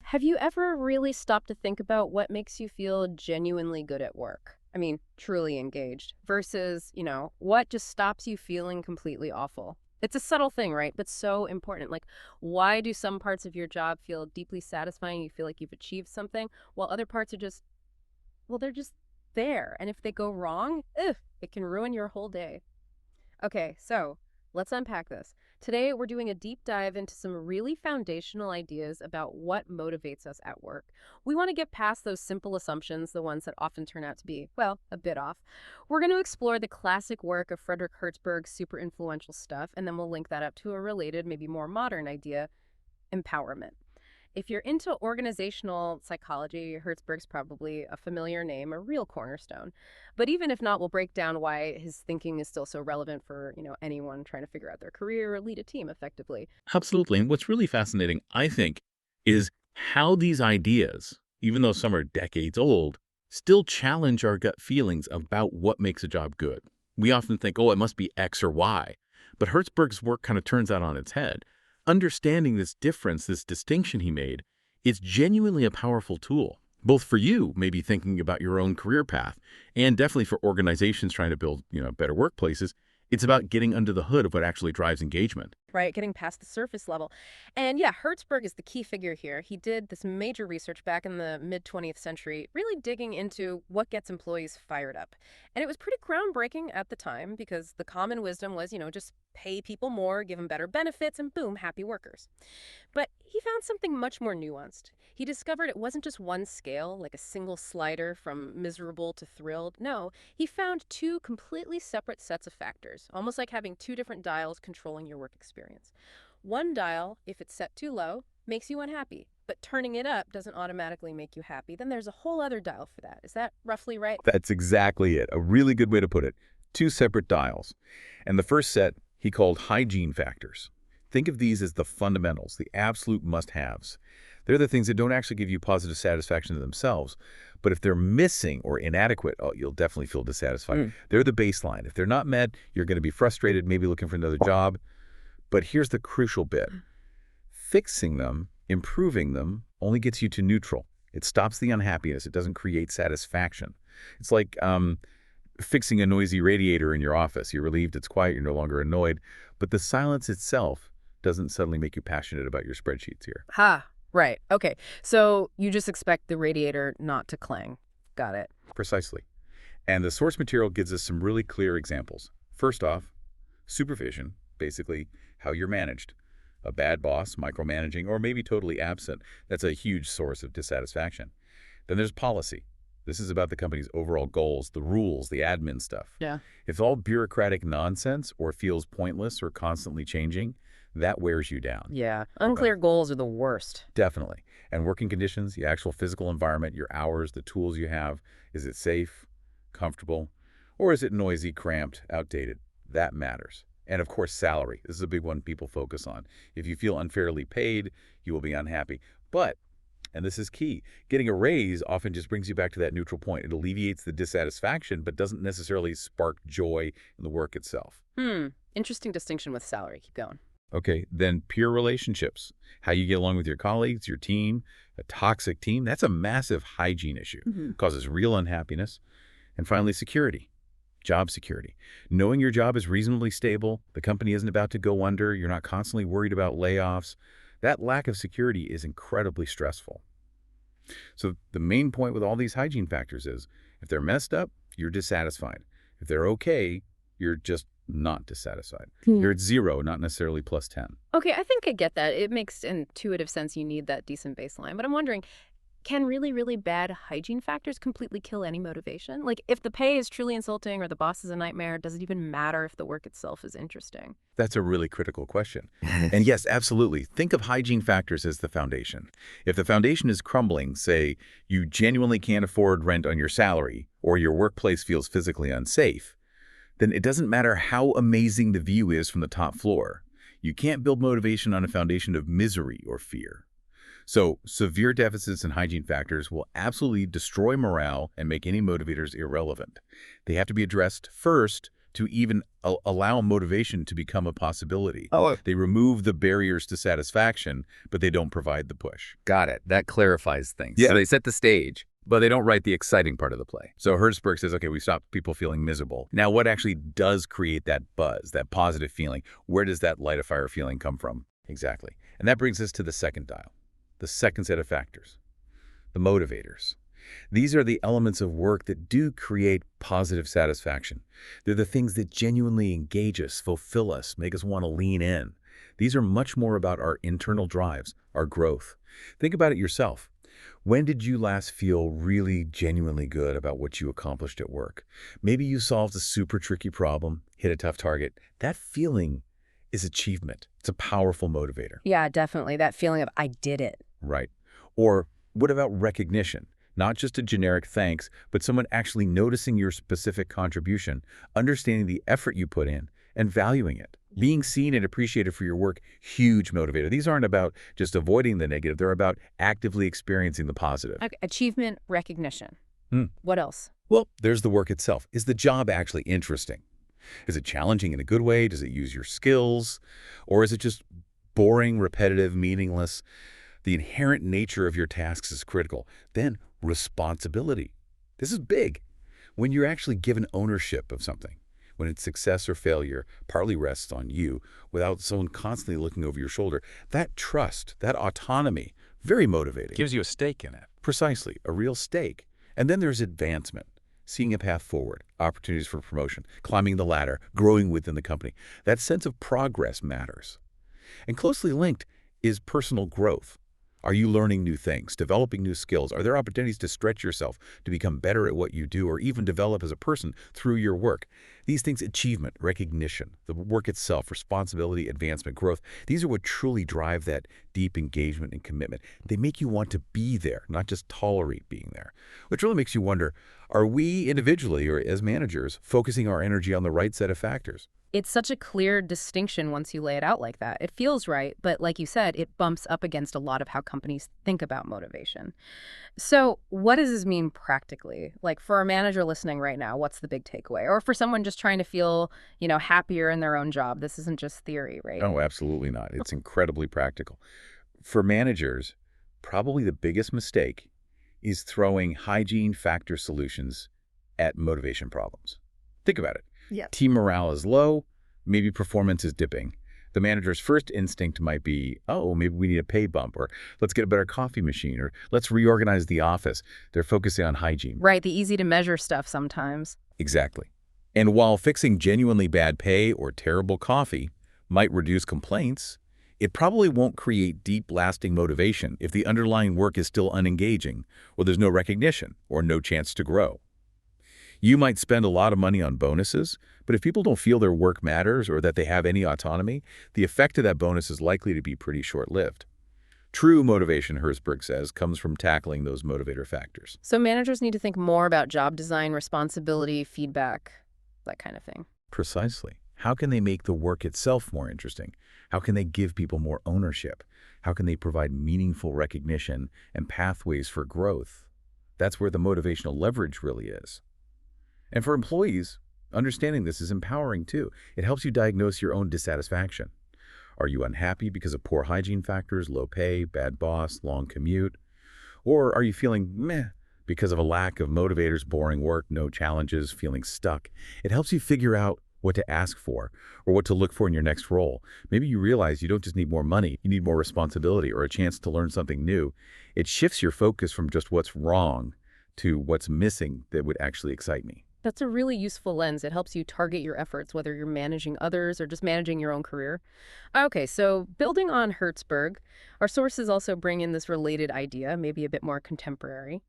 Have you ever really stopped to think about what makes you feel genuinely good at work? I mean, truly engaged versus, what just stops you feeling completely awful? It's a subtle thing, right? But so important. Like, why do some parts of your job feel deeply satisfying? You feel like you've achieved something, while other parts are just, well, they're just there. And if they go wrong, it can ruin your whole day. Okay, so let's unpack this. Today, we're doing a deep dive into some really foundational ideas about what motivates us at work. We want to get past those simple assumptions, the ones that often turn out to be, well, a bit off. We're going to explore the classic work of Frederick Herzberg's super influential stuff, and then we'll link that up to a related, maybe more modern idea, empowerment. If you're into organizational psychology, Herzberg's probably a familiar name, a real cornerstone. But even if not, we'll break down why his thinking is still so relevant for, anyone trying to figure out their career or lead a team effectively. Absolutely. And what's really fascinating, I think, is how these ideas, even though some are decades old, still challenge our gut feelings about what makes a job good. We often think, oh, it must be X or Y. But Herzberg's work kind of turns that on its head. Understanding this difference, this distinction he made, is genuinely a powerful tool, both for you, maybe thinking about your own career path, and definitely for organizations trying to build, better workplaces. It's about getting under the hood of what actually drives engagement. Right, getting past the surface level. And yeah, Herzberg is the key figure here. He did this major research back in the mid 20th century, really digging into what gets employees fired up. And it was pretty groundbreaking at the time because the common wisdom was, just pay people more, give them better benefits, and boom, happy workers. But he found something much more nuanced. He discovered it wasn't just one scale, like a single slider from miserable to thrilled. No, he found two completely separate sets of factors, almost like having two different dials controlling your work experience. One dial, if it's set too low, makes you unhappy, but turning it up doesn't automatically make you happy. Then there's a whole other dial for that. Is that roughly right? That's exactly it. A really good way to put it. Two separate dials. And the first set he called hygiene factors. Think of these as the fundamentals, the absolute must-haves. They're the things that don't actually give you positive satisfaction to themselves, but if they're missing or inadequate, oh, you'll definitely feel dissatisfied. They're the baseline. If they're not met, you're going to be frustrated, maybe looking for another job. But here's the crucial bit. Fixing them, improving them, only gets you to neutral. It stops the unhappiness. It doesn't create satisfaction. It's like fixing a noisy radiator in your office. You're relieved it's quiet, you're no longer annoyed, but the silence itself doesn't suddenly make you passionate about your spreadsheets here. Right. Okay. So you just expect the radiator not to clang. Got it. Precisely. And the source material gives us some really clear examples. First off, supervision, basically how you're managed. A bad boss, micromanaging, or maybe totally absent, that's a huge source of dissatisfaction. Then there's policy. This is about the company's overall goals, the rules, the admin stuff. Yeah. If it's all bureaucratic nonsense or feels pointless or constantly changing, that wears you down. Yeah. Unclear goals are the worst. Definitely. And working conditions, the actual physical environment, your hours, the tools you have, is it safe, comfortable, or is it noisy, cramped, outdated? That matters. And of course, salary. This is a big one people focus on. If you feel unfairly paid, you will be unhappy. But, and this is key, getting a raise often just brings you back to that neutral point. It alleviates the dissatisfaction, but doesn't necessarily spark joy in the work itself. Interesting distinction with salary. Keep going. Okay, then peer relationships. How you get along with your colleagues, your team, a toxic team, that's a massive hygiene issue. Causes real unhappiness. And finally, security. Job security. Knowing your job is reasonably stable, the company isn't about to go under, you're not constantly worried about layoffs. That lack of security is incredibly stressful. So the main point with all these hygiene factors is, if they're messed up, you're dissatisfied. If they're okay, you're just not dissatisfied. You're at 0, not necessarily plus 10. Okay, I think I get that. It makes intuitive sense you need that decent baseline. But I'm wondering, can really, really bad hygiene factors completely kill any motivation? Like, if the pay is truly insulting or the boss is a nightmare, does it even matter if the work itself is interesting? That's a really critical question. And yes, absolutely. Think of hygiene factors as the foundation. If the foundation is crumbling, say you genuinely can't afford rent on your salary, or your workplace feels physically unsafe, then it doesn't matter how amazing the view is from the top floor. You can't build motivation on a foundation of misery or fear. So severe deficits in hygiene factors will absolutely destroy morale and make any motivators irrelevant. They have to be addressed first to even allow motivation to become a possibility. Oh, They remove the barriers to satisfaction, but they don't provide the push. got it. That clarifies things. Yeah. So they set the stage, but they don't write the exciting part of the play. So Herzberg says, okay, we stop people feeling miserable. Now, what actually does create that buzz, that positive feeling? Where does that light a fire feeling come from? Exactly. And that brings us to the second dial, the second set of factors, the motivators. These are the elements of work that do create positive satisfaction. They're the things that genuinely engage us, fulfill us, make us want to lean in. These are much more about our internal drives, our growth. Think about it yourself. When did you last feel really genuinely good about what you accomplished at work? Maybe you solved a super tricky problem, hit a tough target. That feeling is achievement. It's a powerful motivator. Yeah, definitely. That feeling of I did it. Right. Or what about recognition? Not just a generic thanks, but someone actually noticing your specific contribution, understanding the effort you put in, and valuing it. Being seen and appreciated for your work, huge motivator. These aren't about just avoiding the negative. They're about actively experiencing the positive. Okay, achievement, recognition. Hmm. What else? Well, there's the work itself. Is the job actually interesting? Is it challenging in a good way? Does it use your skills? Or is it just boring, repetitive, meaningless? The inherent nature of your tasks is critical. Then responsibility. This is big. When you're actually given ownership of something, when its success or failure partly rests on you without someone constantly looking over your shoulder, that trust, that autonomy, very motivating. Gives you a stake in it. Precisely, a real stake. And then there's advancement, seeing a path forward, opportunities for promotion, climbing the ladder, growing within the company. That sense of progress matters. And closely linked is personal growth. Are you learning new things, developing new skills? Are there opportunities to stretch yourself, to become better at what you do, or even develop as a person through your work? These things, achievement, recognition, the work itself, responsibility, advancement, growth, these are what truly drive that deep engagement and commitment. They make you want to be there, not just tolerate being there. Which really makes you wonder, are we individually or as managers focusing our energy on the right set of factors? It's such a clear distinction once you lay it out like that. It feels right, but like you said, it bumps up against a lot of how companies think about motivation. So what does this mean practically? Like for a manager listening right now, what's the big takeaway? Or for someone just trying to feel, happier in their own job. This isn't just theory, right? Oh, absolutely not. It's incredibly practical. For managers, probably the biggest mistake is throwing hygiene factor solutions at motivation problems. Think about it. Yeah. Team morale is low, maybe performance is dipping. The manager's first instinct might be, oh, maybe we need a pay bump, or let's get a better coffee machine, or let's reorganize the office. They're focusing on hygiene. Right, the easy to measure stuff sometimes. Exactly. And while fixing genuinely bad pay or terrible coffee might reduce complaints, it probably won't create deep, lasting motivation if the underlying work is still unengaging, or there's no recognition, or no chance to grow. You might spend a lot of money on bonuses, but if people don't feel their work matters or that they have any autonomy, the effect of that bonus is likely to be pretty short-lived. True motivation, Herzberg says, comes from tackling those motivator factors. So managers need to think more about job design, responsibility, feedback, that kind of thing. Precisely. How can they make the work itself more interesting? How can they give people more ownership? How can they provide meaningful recognition and pathways for growth? That's where the motivational leverage really is. And for employees, understanding this is empowering too. It helps you diagnose your own dissatisfaction. Are you unhappy because of poor hygiene factors, low pay, bad boss, long commute? Or are you feeling meh because of a lack of motivators, boring work, no challenges, feeling stuck? It helps you figure out what to ask for or what to look for in your next role. Maybe you realize you don't just need more money, you need more responsibility or a chance to learn something new. It shifts your focus from just what's wrong to what's missing that would actually excite me. That's a really useful lens. It helps you target your efforts, whether you're managing others or just managing your own career. Okay, so building on Herzberg, our sources also bring in this related idea, maybe a bit more contemporary,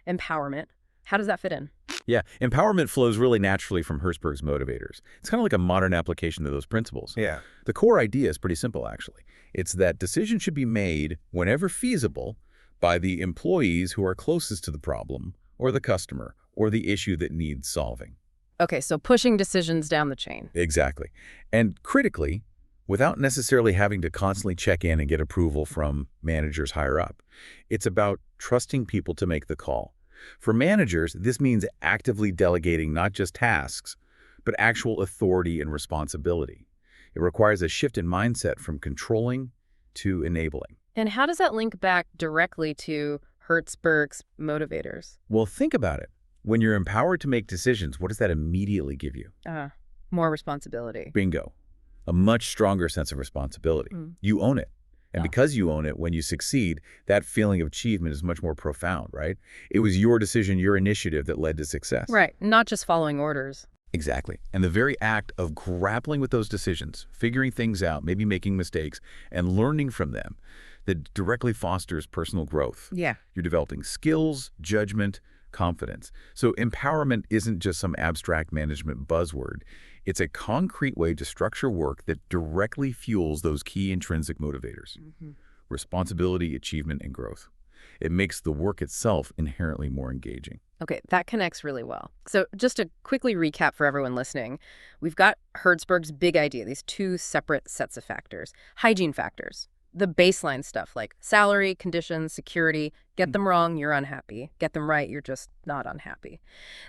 empowerment. How does that fit in? Yeah, empowerment flows really naturally from Herzberg's motivators. It's kind of like a modern application of those principles. Yeah. The core idea is pretty simple, actually. It's that decisions should be made whenever feasible by the employees who are closest to the problem or the customer or the issue that needs solving. Okay, so pushing decisions down the chain. Exactly. And critically, without necessarily having to constantly check in and get approval from managers higher up. It's about trusting people to make the call. For managers, this means actively delegating not just tasks, but actual authority and responsibility. It requires a shift in mindset from controlling to enabling. And how does that link back directly to Herzberg's motivators? Well, think about it. When you're empowered to make decisions, what does that immediately give you? More responsibility. Bingo. A much stronger sense of responsibility. You own it. And because you own it, when you succeed, that feeling of achievement is much more profound, right? It was your decision, your initiative that led to success. Right, not just following orders. Exactly. And the very act of grappling with those decisions, figuring things out, maybe making mistakes, and learning from them, that directly fosters personal growth. Yeah. You're developing skills, judgment, confidence. So empowerment isn't just some abstract management buzzword. It's a concrete way to structure work that directly fuels those key intrinsic motivators. Responsibility, achievement, and growth. It makes the work itself inherently more engaging. Okay, that connects really well. So just to quickly recap for everyone listening, we've got Herzberg's big idea, these two separate sets of factors. Hygiene factors, the baseline stuff like salary, conditions, security. Get them wrong, you're unhappy. Get them right, you're just not unhappy.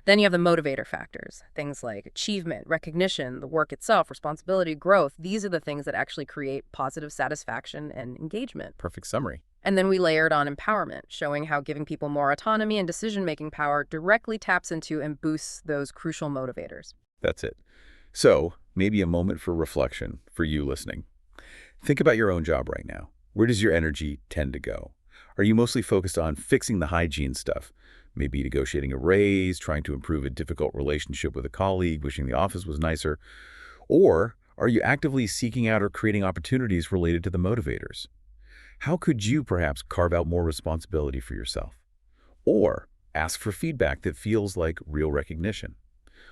Then you have the motivator factors, things like achievement, recognition, the work itself, responsibility, growth. These are the things that actually create positive satisfaction and engagement. Perfect summary. And then we layered on empowerment, showing how giving people more autonomy and decision-making power directly taps into and boosts those crucial motivators. That's it. So maybe a moment for reflection for you listening. Think about your own job right now. Where does your energy tend to go? Are you mostly focused on fixing the hygiene stuff? Maybe negotiating a raise, trying to improve a difficult relationship with a colleague, wishing the office was nicer? Or are you actively seeking out or creating opportunities related to the motivators? How could you perhaps carve out more responsibility for yourself? Or ask for feedback that feels like real recognition?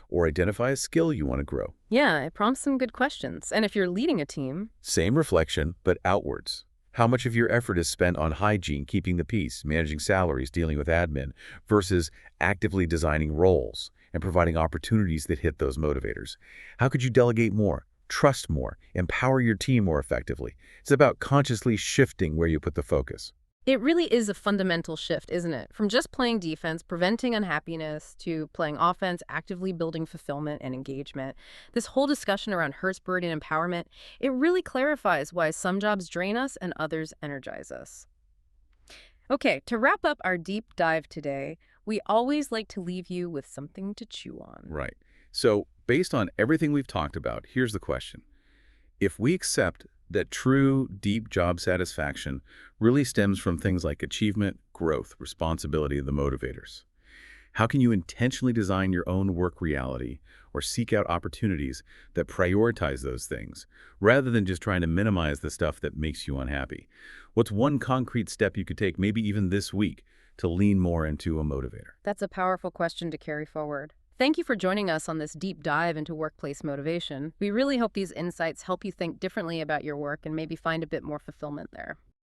Or identify a skill you want to grow? Yeah, it prompts some good questions. And if you're leading a team, Same reflection, but outwards. How much of your effort is spent on hygiene, keeping the peace, managing salaries, dealing with admin, versus actively designing roles and providing opportunities that hit those motivators? How could you delegate more, trust more, empower your team more effectively? It's about consciously shifting where you put the focus. it really is a fundamental shift, isn't it? From just playing defense, preventing unhappiness, to playing offense, actively building fulfillment and engagement. This whole discussion around Herzberg and empowerment, it really clarifies why some jobs drain us and others energize us. Okay, to wrap up our deep dive today, we always like to leave you with something to chew on. Right. So based on everything we've talked about, here's the question. If we accept that true, deep job satisfaction really stems from things like achievement, growth, responsibility, the motivators, how can you intentionally design your own work reality or seek out opportunities that prioritize those things rather than just trying to minimize the stuff that makes you unhappy? What's one concrete step you could take, maybe even this week, to lean more into a motivator? That's a powerful question to carry forward. Thank you for joining us on this deep dive into workplace motivation. We really hope these insights help you think differently about your work and maybe find a bit more fulfillment there.